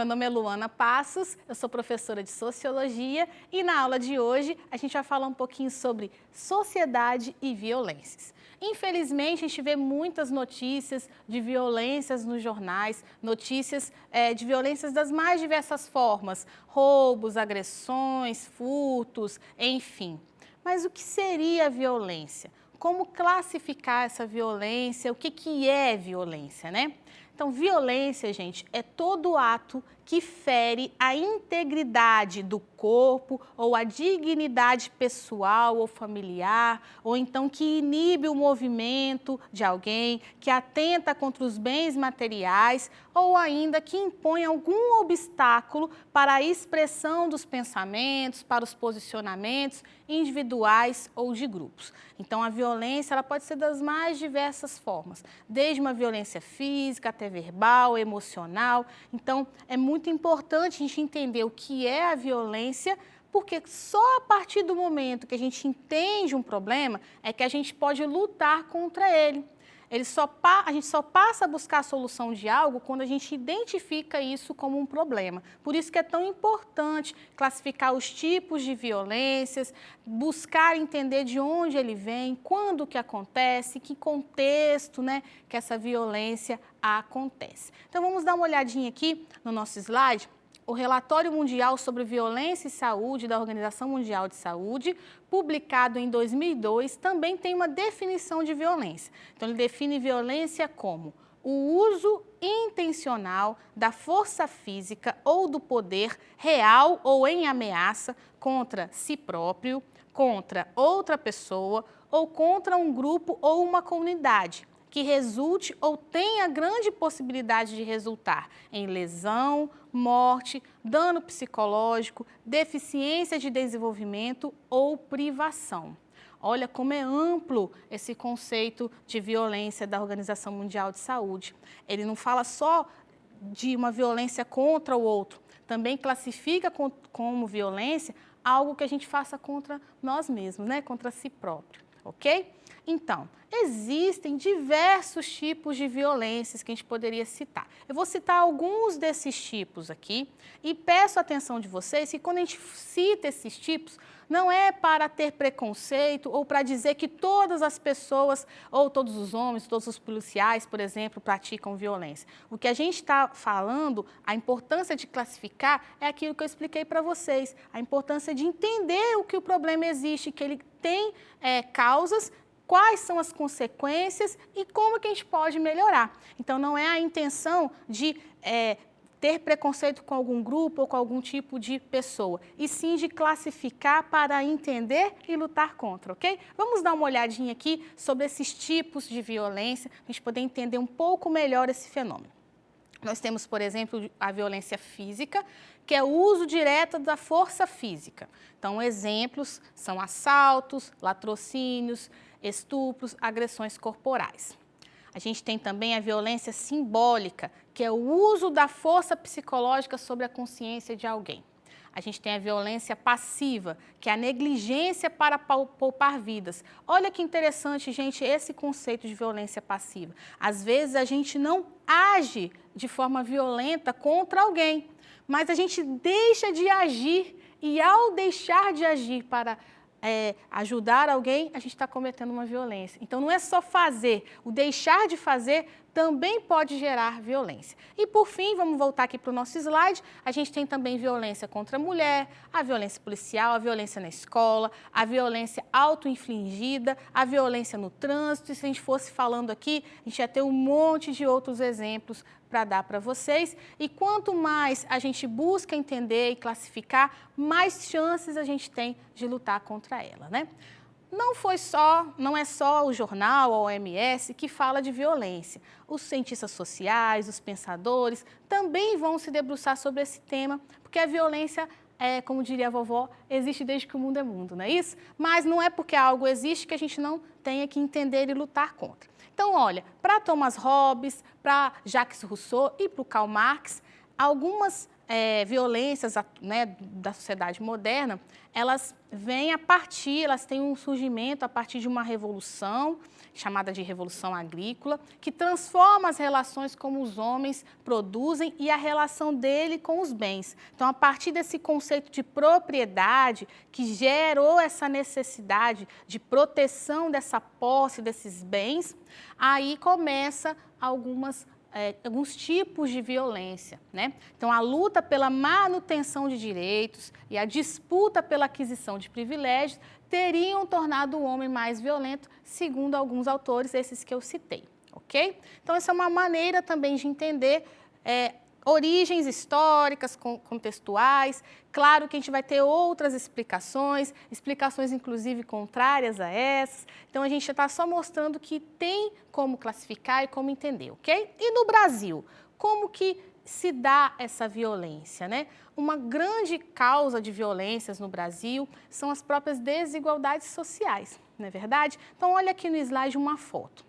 nome é Luana Passos, eu sou professora de Sociologia e na aula de hoje a gente vai falar um pouquinho sobre sociedade e violências. Infelizmente, a gente vê muitas notícias de violências nos jornais, notícias de violências das mais diversas formas, roubos, agressões, furtos, enfim. Mas o que seria a violência? Como classificar essa violência? O que é violência, né? Então, violência, gente, é todo ato que fere a integridade do corpo ou a dignidade pessoal ou familiar, ou então que inibe o movimento de alguém, que atenta contra os bens materiais ou ainda que impõe algum obstáculo para a expressão dos pensamentos, para os posicionamentos individuais ou de grupos. Então, a violência ela pode ser das mais diversas formas, desde uma violência física até verbal, emocional. Então, é muito importante a gente entender o que é a violência, porque só a partir do momento que a gente entende um problema é que a gente pode lutar contra ele. A gente só passa a buscar a solução de algo quando a gente identifica isso como um problema. Por isso que é tão importante classificar os tipos de violências, buscar entender de onde ele vem, quando que acontece, que contexto, né, que essa violência acontece. Então vamos dar uma olhadinha aqui no nosso slide. O Relatório Mundial sobre Violência e Saúde da Organização Mundial de Saúde, publicado em 2002, também tem uma definição de violência. Então, ele define violência como o uso intencional da força física ou do poder real ou em ameaça contra si próprio, contra outra pessoa ou contra um grupo ou uma comunidade, que resulte ou tenha grande possibilidade de resultar em lesão, morte, dano psicológico, deficiência de desenvolvimento ou privação. Olha como é amplo esse conceito de violência da Organização Mundial de Saúde. Ele não fala só de uma violência contra o outro, também classifica como violência algo que a gente faça contra nós mesmos, né? Contra si próprio, ok? Então, existem diversos tipos de violências que a gente poderia citar. Eu vou citar alguns desses tipos aqui e peço a atenção de vocês que quando a gente cita esses tipos, não é para ter preconceito ou para dizer que todas as pessoas, ou todos os homens, todos os policiais, por exemplo, praticam violência. O que a gente está falando, a importância de classificar é aquilo que eu expliquei para vocês, a importância de entender o que o problema existe, que ele tem causas, quais são as consequências e como que a gente pode melhorar. Então, não é a intenção de ter preconceito com algum grupo ou com algum tipo de pessoa, e sim de classificar para entender e lutar contra, ok? Vamos dar uma olhadinha aqui sobre esses tipos de violência, para a gente poder entender um pouco melhor esse fenômeno. Nós temos, por exemplo, a violência física, que é o uso direto da força física. Então, exemplos são assaltos, latrocínios, estupros, agressões corporais. A gente tem também a violência simbólica, que é o uso da força psicológica sobre a consciência de alguém. A gente tem a violência passiva, que é a negligência para poupar vidas. Olha que interessante, gente, esse conceito de violência passiva. Às vezes a gente não age de forma violenta contra alguém, mas a gente deixa de agir e ao deixar de agir para ajudar alguém, a gente está cometendo uma violência. Então, não é só fazer, o deixar de fazer também pode gerar violência. E, por fim, vamos voltar aqui para o nosso slide, a gente tem também violência contra a mulher, a violência policial, a violência na escola, a violência auto-infligida, a violência no trânsito, e se a gente fosse falando aqui, a gente ia ter um monte de outros exemplos para dar para vocês, e quanto mais a gente busca entender e classificar, mais chances a gente tem de lutar contra ela, né? Não é só o jornal, a OMS, que fala de violência. Os cientistas sociais, os pensadores, também vão se debruçar sobre esse tema, porque a violência, como diria a vovó, existe desde que o mundo é mundo, não é isso? Mas não é porque algo existe que a gente não tenha que entender e lutar contra. Então, olha, para Thomas Hobbes, para Jacques Rousseau e para o Karl Marx, algumas violências, né, da sociedade moderna, elas vêm elas têm um surgimento a partir de uma revolução, chamada de Revolução Agrícola, que transforma as relações como os homens produzem e a relação dele com os bens. Então, a partir desse conceito de propriedade, que gerou essa necessidade de proteção dessa posse, desses bens, aí começa alguns tipos de violência, né? Então, a luta pela manutenção de direitos e a disputa pela aquisição de privilégios teriam tornado o homem mais violento, segundo alguns autores, esses que eu citei, ok? Então, essa é uma maneira também de entender origens históricas, contextuais. Claro que a gente vai ter outras explicações inclusive contrárias a essas. Então, a gente está só mostrando que tem como classificar e como entender, ok? E no Brasil, como que se dá essa violência, né? Uma grande causa de violências no Brasil são as próprias desigualdades sociais, não é verdade? Então, olha aqui no slide uma foto.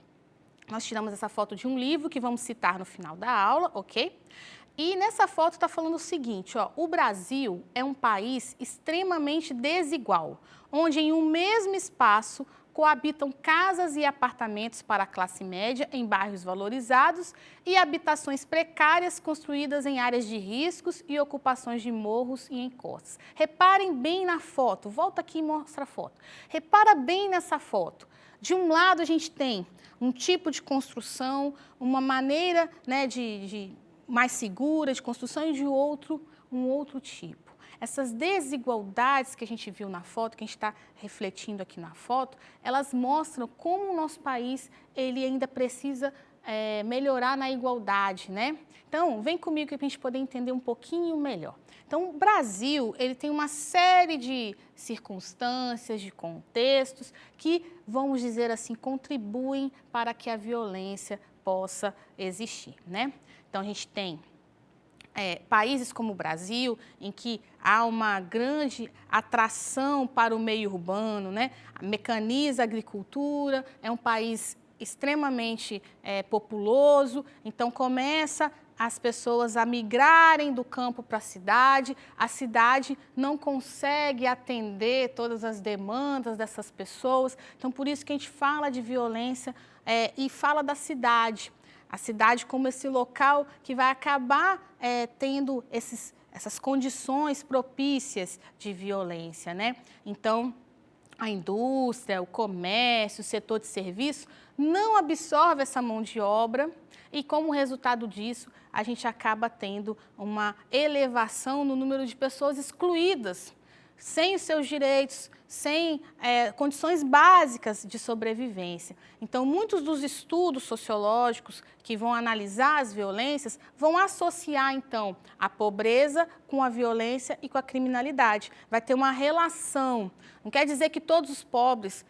Nós tiramos essa foto de um livro que vamos citar no final da aula, ok? E nessa foto está falando o seguinte, ó, o Brasil é um país extremamente desigual, onde em um mesmo espaço coabitam casas e apartamentos para a classe média em bairros valorizados e habitações precárias construídas em áreas de riscos e ocupações de morros e encostas. Reparem bem na foto, volta aqui e mostra a foto. Repara bem nessa foto. De um lado a gente tem um tipo de construção, uma maneira, né, mais segura de construção, e de outro, um outro tipo. Essas desigualdades que a gente viu na foto, que a gente está refletindo aqui na foto, elas mostram como o nosso país ele ainda precisa melhorar na igualdade, né? Então, vem comigo para a gente poder entender um pouquinho melhor. Então, o Brasil ele tem uma série de circunstâncias, de contextos que, vamos dizer assim, contribuem para que a violência possa existir, né? Então, a gente tem países como o Brasil, em que há uma grande atração para o meio urbano, né? Mecaniza a agricultura, é um país extremamente populoso, então começa as pessoas a migrarem do campo para a cidade não consegue atender todas as demandas dessas pessoas, então por isso que a gente fala de violência e fala da cidade. A cidade como esse local que vai acabar tendo essas condições propícias de violência, né? Então, a indústria, o comércio, o setor de serviço não absorve essa mão de obra e, como resultado disso, a gente acaba tendo uma elevação no número de pessoas excluídas, sem os seus direitos, sem condições básicas de sobrevivência. Então, muitos dos estudos sociológicos que vão analisar as violências vão associar, então, a pobreza com a violência e com a criminalidade. Vai ter uma relação. Não quer dizer que todos os pobres,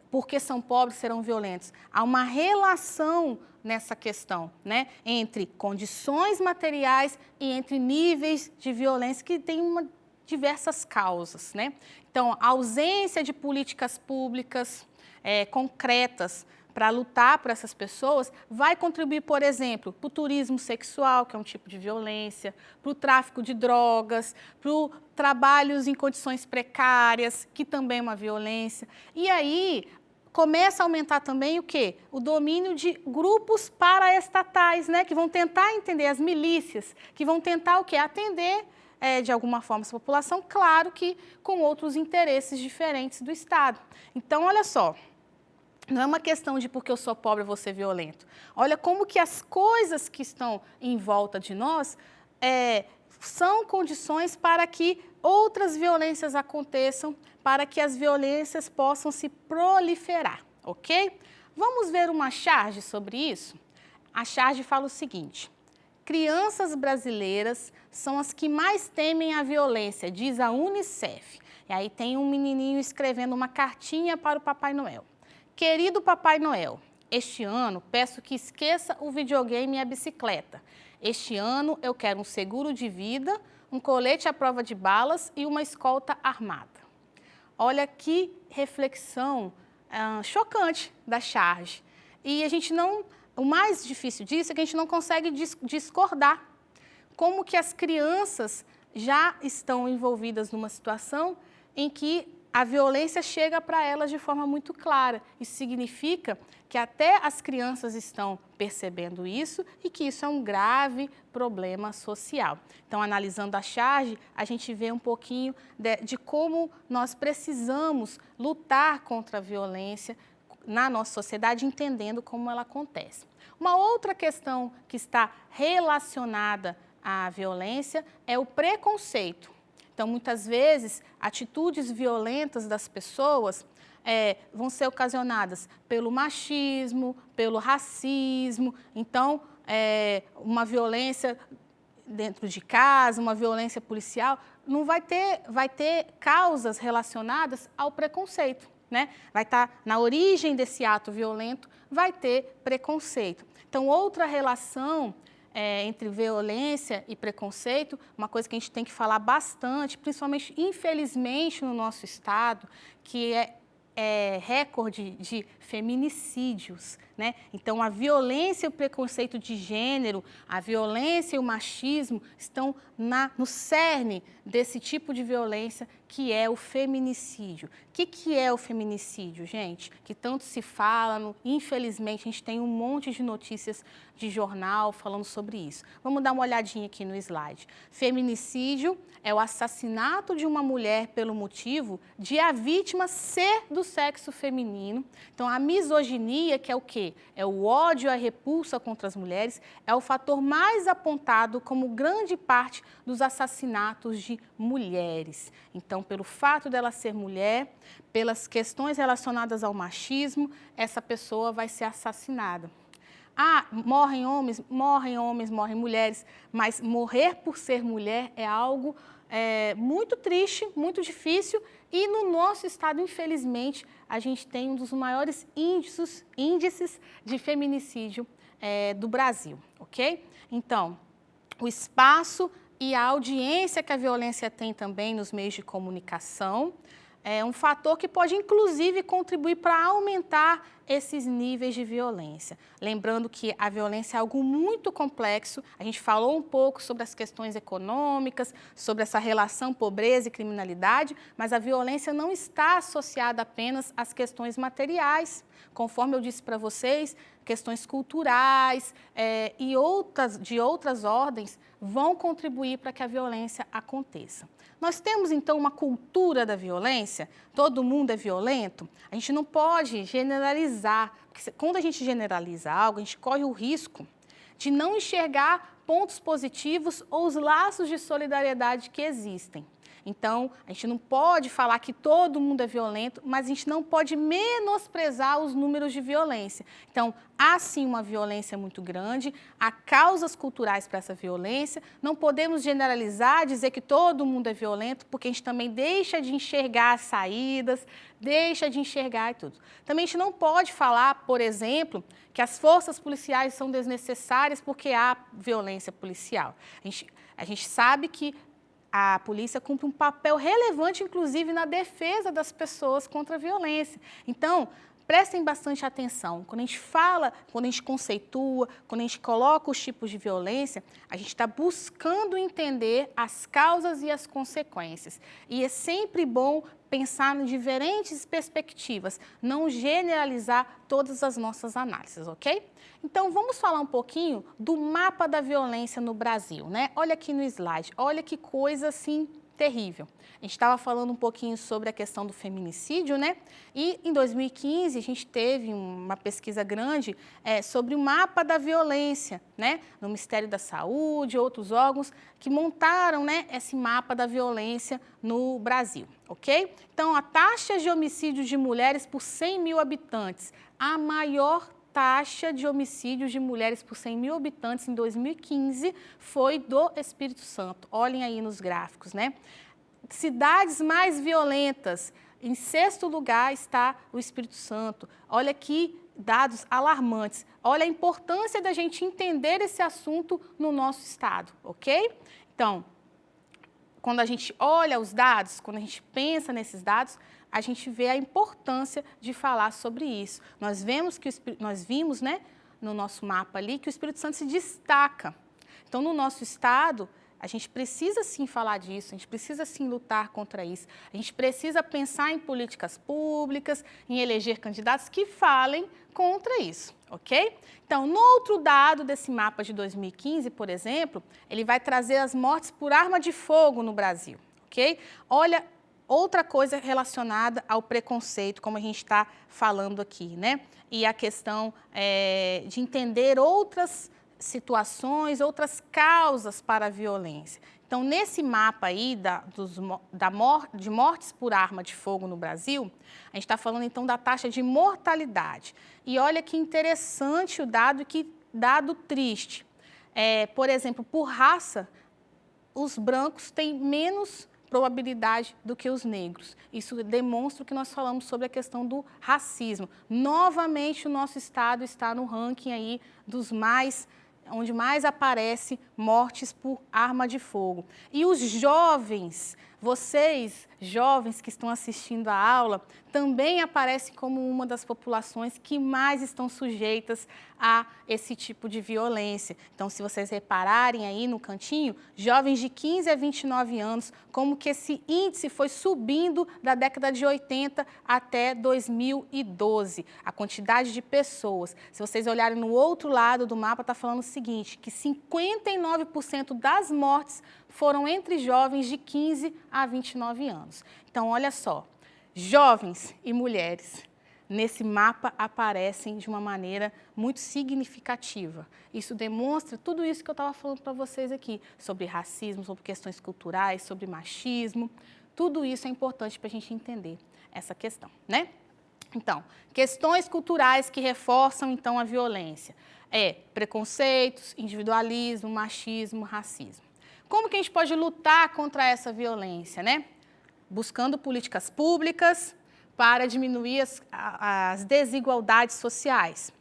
porque são pobres, serão violentos. Há uma relação nessa questão, né, entre condições materiais e entre níveis de violência que tem diversas causas, né? Então, a ausência de políticas públicas concretas para lutar por essas pessoas vai contribuir, por exemplo, para o turismo sexual, que é um tipo de violência, para o tráfico de drogas, para os trabalhos em condições precárias, que também é uma violência. E aí começa a aumentar também o quê? O domínio de grupos paraestatais, né? Que vão tentar entender as milícias, que vão tentar o quê? Atender de alguma forma essa população, claro que com outros interesses diferentes do Estado. Então, olha só, não é uma questão de porque eu sou pobre eu vou ser violento. Olha como que as coisas que estão em volta de nós são condições para que outras violências aconteçam, para que as violências possam se proliferar, ok? Vamos ver uma charge sobre isso? A charge fala o seguinte: crianças brasileiras são as que mais temem a violência, diz a Unicef. E aí tem um menininho escrevendo uma cartinha para o Papai Noel. Querido Papai Noel, este ano peço que esqueça o videogame e a bicicleta. Este ano eu quero um seguro de vida, um colete à prova de balas e uma escolta armada. Olha que reflexão chocante da charge. E a gente não... O mais difícil disso é que a gente não consegue discordar. como que as crianças já estão envolvidas numa situação em que a violência chega para elas de forma muito clara. Isso significa que até as crianças estão percebendo isso e que isso é um grave problema social. Então, analisando a charge, a gente vê um pouquinho de como nós precisamos lutar contra a violência na nossa sociedade, entendendo como ela acontece. Uma outra questão que está relacionada à violência é o preconceito. Então, muitas vezes, atitudes violentas das pessoas vão ser ocasionadas pelo machismo, pelo racismo. Então, uma violência dentro de casa, uma violência policial, não vai ter causas relacionadas ao preconceito, né? Vai estar na origem desse ato violento, vai ter preconceito. Então, outra relação entre violência e preconceito, uma coisa que a gente tem que falar bastante, principalmente, infelizmente, no nosso estado, que é recorde de feminicídios, né? Então, a violência e o preconceito de gênero, a violência e o machismo estão no cerne desse tipo de violência que é o feminicídio. O que é o feminicídio, gente? Que tanto se fala, infelizmente, a gente tem um monte de notícias de jornal falando sobre isso. Vamos dar uma olhadinha aqui no slide. Feminicídio é o assassinato de uma mulher pelo motivo de a vítima ser do sexo feminino. Então, a misoginia, que é o quê? É o ódio, a repulsa contra as mulheres, é o fator mais apontado como grande parte dos assassinatos de mulheres. Então, pelo fato dela ser mulher, pelas questões relacionadas ao machismo, essa pessoa vai ser assassinada. Ah, morrem homens, morrem mulheres, mas morrer por ser mulher é algo muito triste, muito difícil, e no nosso estado, infelizmente, a gente tem um dos maiores índices de feminicídio do Brasil, ok? Então, o espaço e a audiência que a violência tem também nos meios de comunicação é um fator que pode, inclusive, contribuir para aumentar esses níveis de violência. Lembrando que a violência é algo muito complexo, a gente falou um pouco sobre as questões econômicas, sobre essa relação pobreza e criminalidade, mas a violência não está associada apenas às questões materiais. Conforme eu disse para vocês, questões culturais e de outras ordens vão contribuir para que a violência aconteça. Nós temos, então, uma cultura da violência, todo mundo é violento, a gente não pode generalizar, porque quando a gente generaliza algo, a gente corre o risco de não enxergar pontos positivos ou os laços de solidariedade que existem. Então, a gente não pode falar que todo mundo é violento, mas a gente não pode menosprezar os números de violência. Então, há sim uma violência muito grande, há causas culturais para essa violência, não podemos generalizar, dizer que todo mundo é violento, porque a gente também deixa de enxergar as saídas, deixa de enxergar e tudo. Também a gente não pode falar, por exemplo, que as forças policiais são desnecessárias porque há violência policial. A gente sabe que a polícia cumpre um papel relevante, inclusive, na defesa das pessoas contra a violência. Então, prestem bastante atenção. Quando a gente fala, quando a gente conceitua, quando a gente coloca os tipos de violência, a gente está buscando entender as causas e as consequências. E é sempre bom pensar em diferentes perspectivas, não generalizar todas as nossas análises, ok? Então, vamos falar um pouquinho do mapa da violência no Brasil, né? Olha aqui no slide, olha que coisa, assim, terrível. A gente estava falando um pouquinho sobre a questão do feminicídio, né? E em 2015 a gente teve uma pesquisa grande sobre o mapa da violência, né? No Ministério da Saúde, outros órgãos que montaram, né, esse mapa da violência no Brasil, ok? Então, a taxa de homicídios de mulheres por 100 mil habitantes, a maior taxa de homicídios de mulheres por 100 mil habitantes em 2015 foi do Espírito Santo. Olhem aí nos gráficos, né? Cidades mais violentas, em sexto lugar está o Espírito Santo. Olha aqui dados alarmantes. Olha a importância da gente entender esse assunto no nosso estado, ok? Então, quando a gente olha os dados, quando a gente pensa nesses dados, a gente vê a importância de falar sobre isso. Nós vimos, né, no nosso mapa ali, que o Espírito Santo se destaca. Então, no nosso estado, a gente precisa sim falar disso, a gente precisa sim lutar contra isso, a gente precisa pensar em políticas públicas, em eleger candidatos que falem contra isso, ok? Então, no outro dado desse mapa de 2015, por exemplo, ele vai trazer as mortes por arma de fogo no Brasil, ok? Olha, outra coisa relacionada ao preconceito, como a gente está falando aqui, né? E a questão de entender outras situações, outras causas para a violência. Então, nesse mapa aí de mortes por arma de fogo no Brasil, a gente está falando então da taxa de mortalidade. E olha que interessante o dado, que dado triste. Por exemplo, por raça, os brancos têm menos probabilidade do que os negros. Isso demonstra o que nós falamos sobre a questão do racismo. Novamente, o nosso estado está no ranking aí onde mais aparece mortes por arma de fogo. E os jovens, vocês, jovens que estão assistindo a aula, também aparecem como uma das populações que mais estão sujeitas a esse tipo de violência. Então, se vocês repararem aí no cantinho, jovens de 15 a 29 anos, como que esse índice foi subindo da década de 80 até 2012, a quantidade de pessoas. Se vocês olharem no outro lado do mapa, está falando o seguinte, que 59% das mortes foram entre jovens de 15 a 29 anos. Então, olha só, jovens e mulheres nesse mapa aparecem de uma maneira muito significativa. Isso demonstra tudo isso que eu estava falando para vocês aqui, sobre racismo, sobre questões culturais, sobre machismo. Tudo isso é importante para a gente entender essa questão, né? Então, questões culturais que reforçam, então, a violência. Preconceitos, individualismo, machismo, racismo. Como que a gente pode lutar contra essa violência, né? Buscando políticas públicas para diminuir as desigualdades sociais.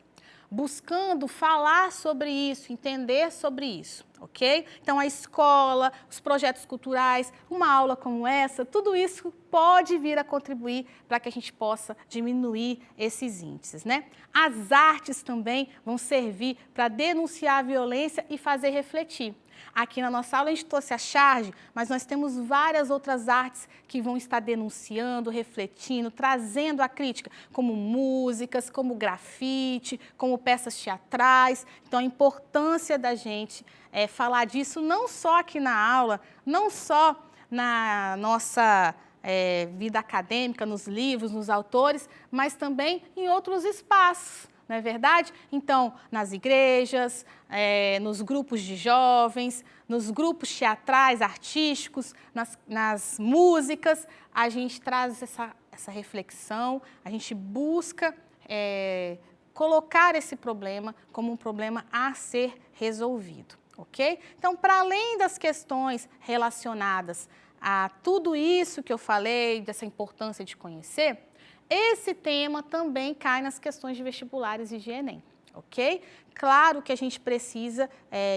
Buscando falar sobre isso, entender sobre isso, ok? Então, a escola, os projetos culturais, uma aula como essa, tudo isso pode vir a contribuir para que a gente possa diminuir esses índices, né? As artes também vão servir para denunciar a violência e fazer refletir. Aqui na nossa aula a gente trouxe a charge, mas nós temos várias outras artes que vão estar denunciando, refletindo, trazendo a crítica, como músicas, como grafite, como peças teatrais. Então, a importância da gente falar disso não só aqui na aula, não só na nossa vida acadêmica, nos livros, nos autores, mas também em outros espaços. Não é verdade? Então, nas igrejas, nos grupos de jovens, nos grupos teatrais, artísticos, nas músicas, a gente traz essa reflexão, a gente busca colocar esse problema como um problema a ser resolvido, ok? Então, para além das questões relacionadas a tudo isso que eu falei, dessa importância de conhecer, esse tema também cai nas questões de vestibulares e de Enem, ok? Claro que a gente precisa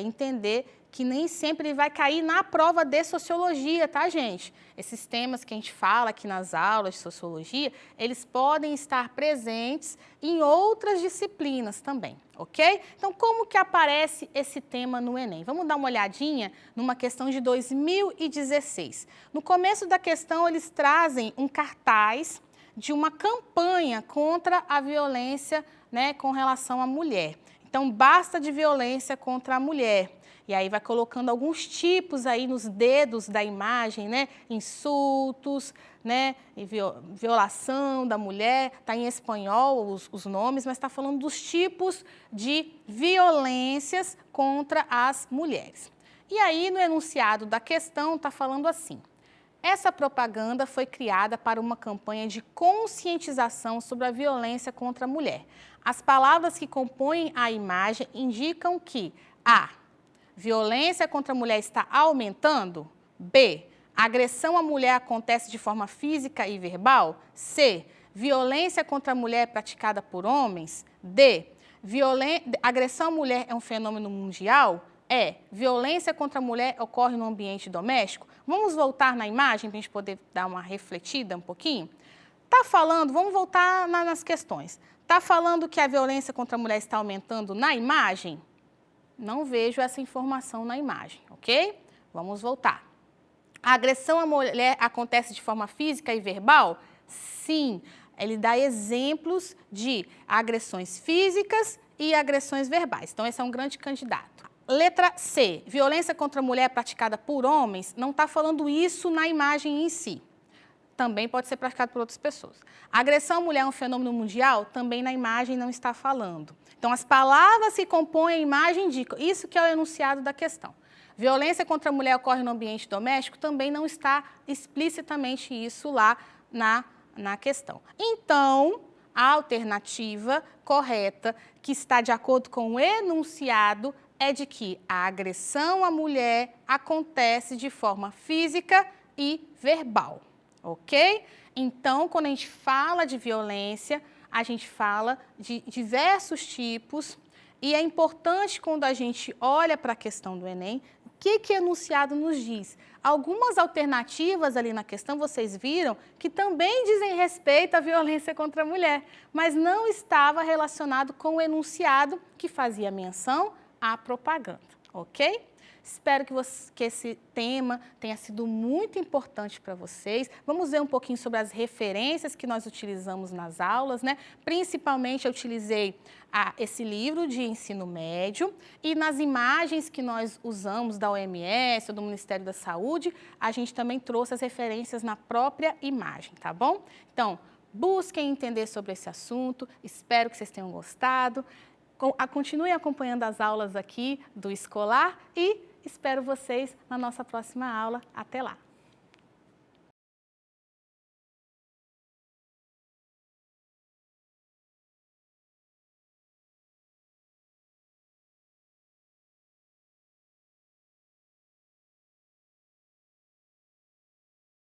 entender que nem sempre ele vai cair na prova de sociologia, tá, gente? Esses temas que a gente fala aqui nas aulas de sociologia, eles podem estar presentes em outras disciplinas também, ok? Então, como que aparece esse tema no Enem? Vamos dar uma olhadinha numa questão de 2016. No começo da questão, eles trazem um cartaz de uma campanha contra a violência, né, com relação à mulher. Então, basta de violência contra a mulher. E aí vai colocando alguns tipos aí nos dedos da imagem, né, insultos, né, violação da mulher, está em espanhol os nomes, mas está falando dos tipos de violências contra as mulheres. E aí, no enunciado da questão, está falando assim: essa propaganda foi criada para uma campanha de conscientização sobre a violência contra a mulher. As palavras que compõem a imagem indicam que a. Violência contra a mulher está aumentando. B. A agressão à mulher acontece de forma física e verbal. C. Violência contra a mulher é praticada por homens. D. Agressão à mulher é um fenômeno mundial. Violência contra a mulher ocorre no ambiente doméstico? Vamos voltar na imagem para a gente poder dar uma refletida um pouquinho? Está falando, vamos voltar nas questões. Está falando que a violência contra a mulher está aumentando na imagem? Não vejo essa informação na imagem, ok? Vamos voltar. A agressão à mulher acontece de forma física e verbal? Sim. Ele dá exemplos de agressões físicas e agressões verbais. Então, esse é um grande candidato. Letra C. Violência contra a mulher praticada por homens? Não está falando isso na imagem em si. Também pode ser praticado por outras pessoas. A agressão à mulher é um fenômeno mundial? Também na imagem não está falando. Então, as palavras que compõem a imagem indicam. Isso que é o enunciado da questão. Violência contra a mulher ocorre no ambiente doméstico? Também não está explicitamente isso lá na questão. Então, a alternativa correta, que está de acordo com o enunciado, é de que a agressão à mulher acontece de forma física e verbal. Ok? Então, quando a gente fala de violência, a gente fala de diversos tipos e é importante quando a gente olha para a questão do Enem, o que o enunciado nos diz? Algumas alternativas ali na questão, vocês viram, que também dizem respeito à violência contra a mulher, mas não estava relacionado com o enunciado que fazia menção à propaganda, ok? Espero que esse tema tenha sido muito importante para vocês. Vamos ver um pouquinho sobre as referências que nós utilizamos nas aulas, né? Principalmente eu utilizei esse livro de ensino médio e nas imagens que nós usamos da OMS ou do Ministério da Saúde, a gente também trouxe as referências na própria imagem, tá bom? Então, busquem entender sobre esse assunto, espero que vocês tenham gostado. Continuem acompanhando as aulas aqui do Escolar e espero vocês na nossa próxima aula. Até lá!